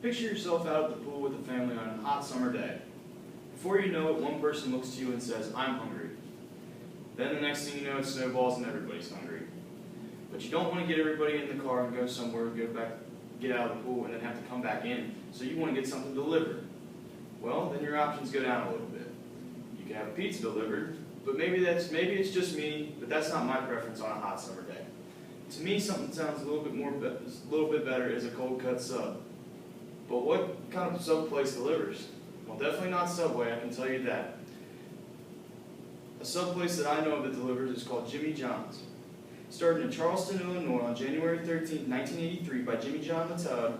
Picture yourself out at the pool with a family on a hot summer day. Before you know it, one person looks to you and says, "I'm hungry." Then the next thing you know, it snowballs and everybody's hungry. But you don't want to get everybody in the car and go somewhere, get out of the pool, and then have to come back in. So you want to get something delivered. Well, then your options go down a little bit. You can have a pizza delivered, but maybe it's just me, but that's not my preference on a hot summer day. To me, something sounds a little bit better is a cold cut sub. But what kind of sub place delivers? Well, definitely not Subway, I can tell you that. A sub place that I know of that delivers is called Jimmy John's. Started in Charleston, Illinois on January 13, 1983 by Jimmy John Matub,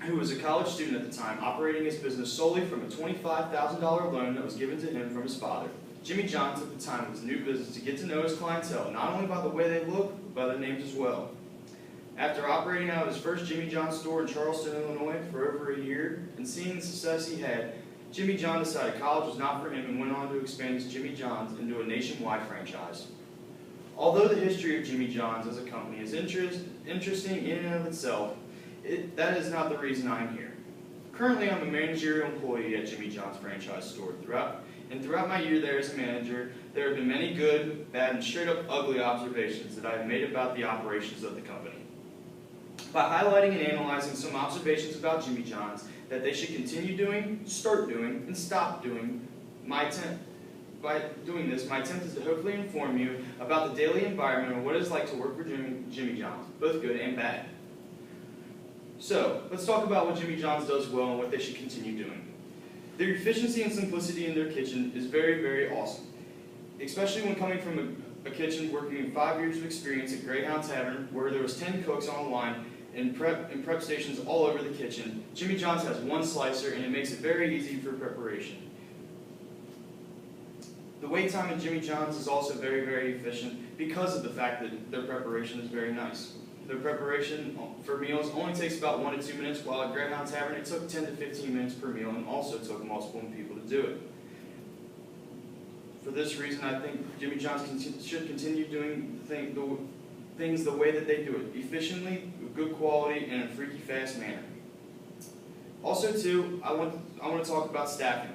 who was a college student at the time, operating his business solely from a $25,000 loan that was given to him from his father. Jimmy John took the time with his new business to get to know his clientele, not only by the way they look, but by their names as well. After operating out of his first Jimmy John store in Charleston, Illinois for over a year, and seeing the success he had, Jimmy John decided college was not for him and went on to expand his Jimmy John's into a nationwide franchise. Although the history of Jimmy John's as a company is interesting in and of itself, that is not the reason I'm here. Currently, I'm a managerial employee at Jimmy John's franchise store. Throughout my year there as a manager, there have been many good, bad, and straight-up ugly observations that I have made about the operations of the company. By highlighting and analyzing some observations about Jimmy John's that they should continue doing, start doing, and stop doing, by doing this, my attempt is to hopefully inform you about the daily environment and what it's like to work for Jimmy John's, both good and bad. So, let's talk about what Jimmy John's does well and what they should continue doing. Their efficiency and simplicity in their kitchen is very, very awesome, especially when coming from a kitchen working in 5 years of experience at Greyhound Tavern, where there was 10 cooks on the line and prep stations all over the kitchen. Jimmy John's has one slicer, and it makes it very easy for preparation. The wait time at Jimmy John's is also very, very efficient because of the fact that their preparation is very nice. Their preparation for meals only takes about 1 to 2 minutes, while at Greyhound Tavern it took 10 to 15 minutes per meal and also took multiple people to do it. For this reason, I think Jimmy John's should continue doing things the way that they do it, efficiently, with good quality, and in a freaky fast manner. Also, too, I want to talk about staffing.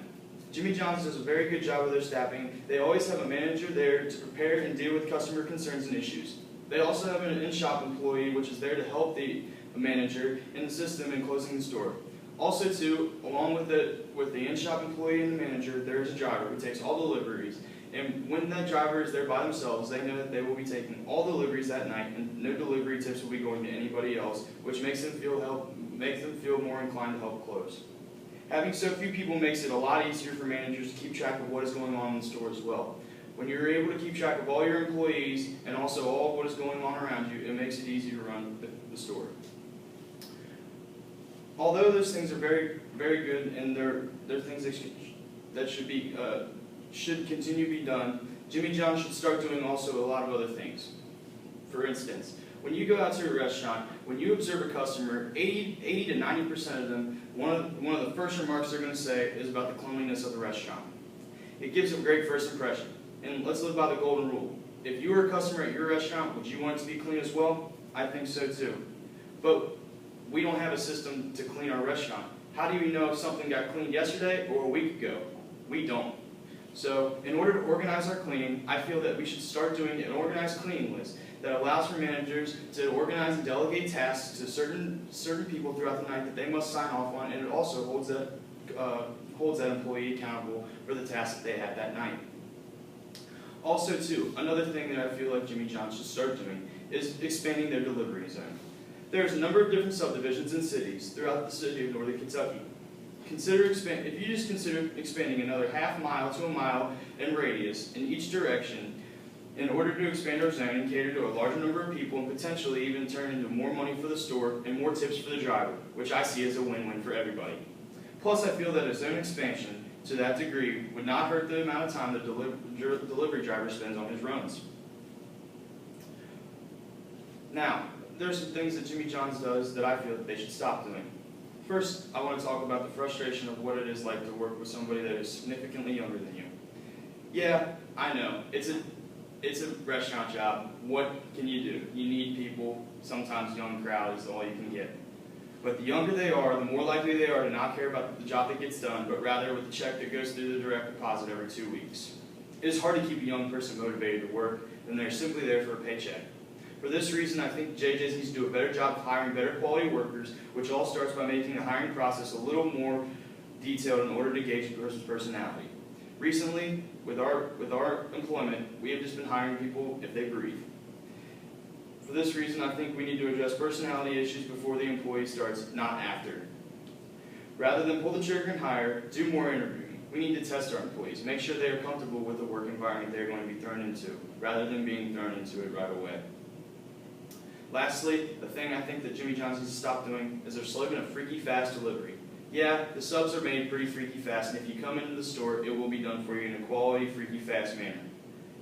Jimmy John's does a very good job with their staffing. They always have a manager there to prepare and deal with customer concerns and issues. They also have an in-shop employee, which is there to help the manager and assist them in closing the store. Also, too, along with the in-shop employee and the manager, there is a driver who takes all deliveries. And when that driver is there by themselves, they know that they will be taking all deliveries that night, and no delivery tips will be going to anybody else, which makes them feel more inclined to help close. Having so few people makes it a lot easier for managers to keep track of what is going on in the store as well. When you're able to keep track of all your employees and also all of what is going on around you, it makes it easy to run the store. Although those things are very, very good and they're things that should continue to be done, Jimmy John's should start doing also a lot of other things. For instance, when you go out to a restaurant, when you observe a customer, 80 to 90% of them, one of the first remarks they're going to say is about the cleanliness of the restaurant. It gives them a great first impression. And let's live by the golden rule. If you were a customer at your restaurant, would you want it to be clean as well? I think so too. But we don't have a system to clean our restaurant. How do we know if something got cleaned yesterday or a week ago? We don't. So in order to organize our cleaning, I feel that we should start doing an organized cleaning list that allows for managers to organize and delegate tasks to certain people throughout the night that they must sign off on, and it also holds that employee accountable for the tasks that they had that night. Also, too, another thing that I feel like Jimmy John's should start doing is expanding their delivery zone. There's a number of different subdivisions and cities throughout the city of Northern Kentucky. If you just consider expanding another half mile to a mile in radius in each direction in order to expand our zone and cater to a larger number of people and potentially even turn into more money for the store and more tips for the driver, which I see as a win-win for everybody. Plus, I feel that a zone expansion to that degree would not hurt the amount of time the delivery driver spends on his runs. Now, there are some things that Jimmy John's does that I feel that they should stop doing. First, I want to talk about the frustration of what it is like to work with somebody that is significantly younger than you. Yeah, I know, it's a restaurant job. What can you do? You need people. Sometimes young crowd is all you can get. But the younger they are, the more likely they are to not care about the job that gets done, but rather with the check that goes through the direct deposit every 2 weeks. It is hard to keep a young person motivated to work when they're simply there for a paycheck. For this reason, I think JJ's needs to do a better job of hiring better quality workers, which all starts by making the hiring process a little more detailed in order to gauge a person's personality. Recently, with our employment, we have just been hiring people if they breathe. For this reason, I think we need to address personality issues before the employee starts, not after. Rather than pull the trigger and hire, do more interviewing. We need to test our employees, make sure they are comfortable with the work environment they're going to be thrown into, rather than being thrown into it right away. Lastly, the thing I think that Jimmy John's needs to stop doing is they're slugging a freaky fast delivery. Yeah, the subs are made pretty freaky fast, and if you come into the store, it will be done for you in a quality, freaky fast manner.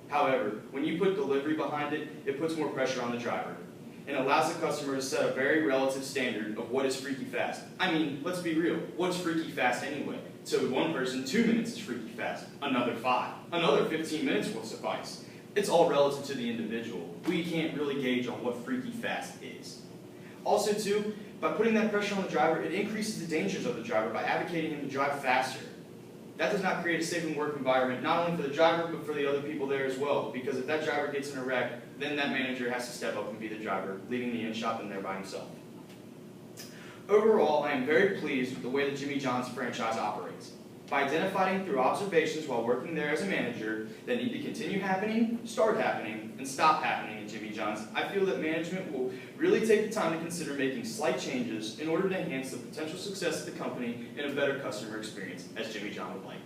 However, when you put delivery behind it, it puts more pressure on the driver and allows the customer to set a very relative standard of what is freaky fast. I mean, let's be real, what's freaky fast anyway? So with one person, 2 minutes is freaky fast, another 5, another 15 minutes will suffice. It's all relative to the individual. We can't really gauge on what freaky fast is. Also too, by putting that pressure on the driver, it increases the dangers of the driver by advocating him to drive faster. That does not create a safe work environment, not only for the driver, but for the other people there as well. Because if that driver gets in a wreck, then that manager has to step up and be the driver, leaving the in-shop in there by himself. Overall, I am very pleased with the way the Jimmy John's franchise operates. By identifying through observations while working there as a manager that need to continue happening, start happening, and stop happening at Jimmy John's, I feel that management will really take the time to consider making slight changes in order to enhance the potential success of the company and a better customer experience, as Jimmy John would like.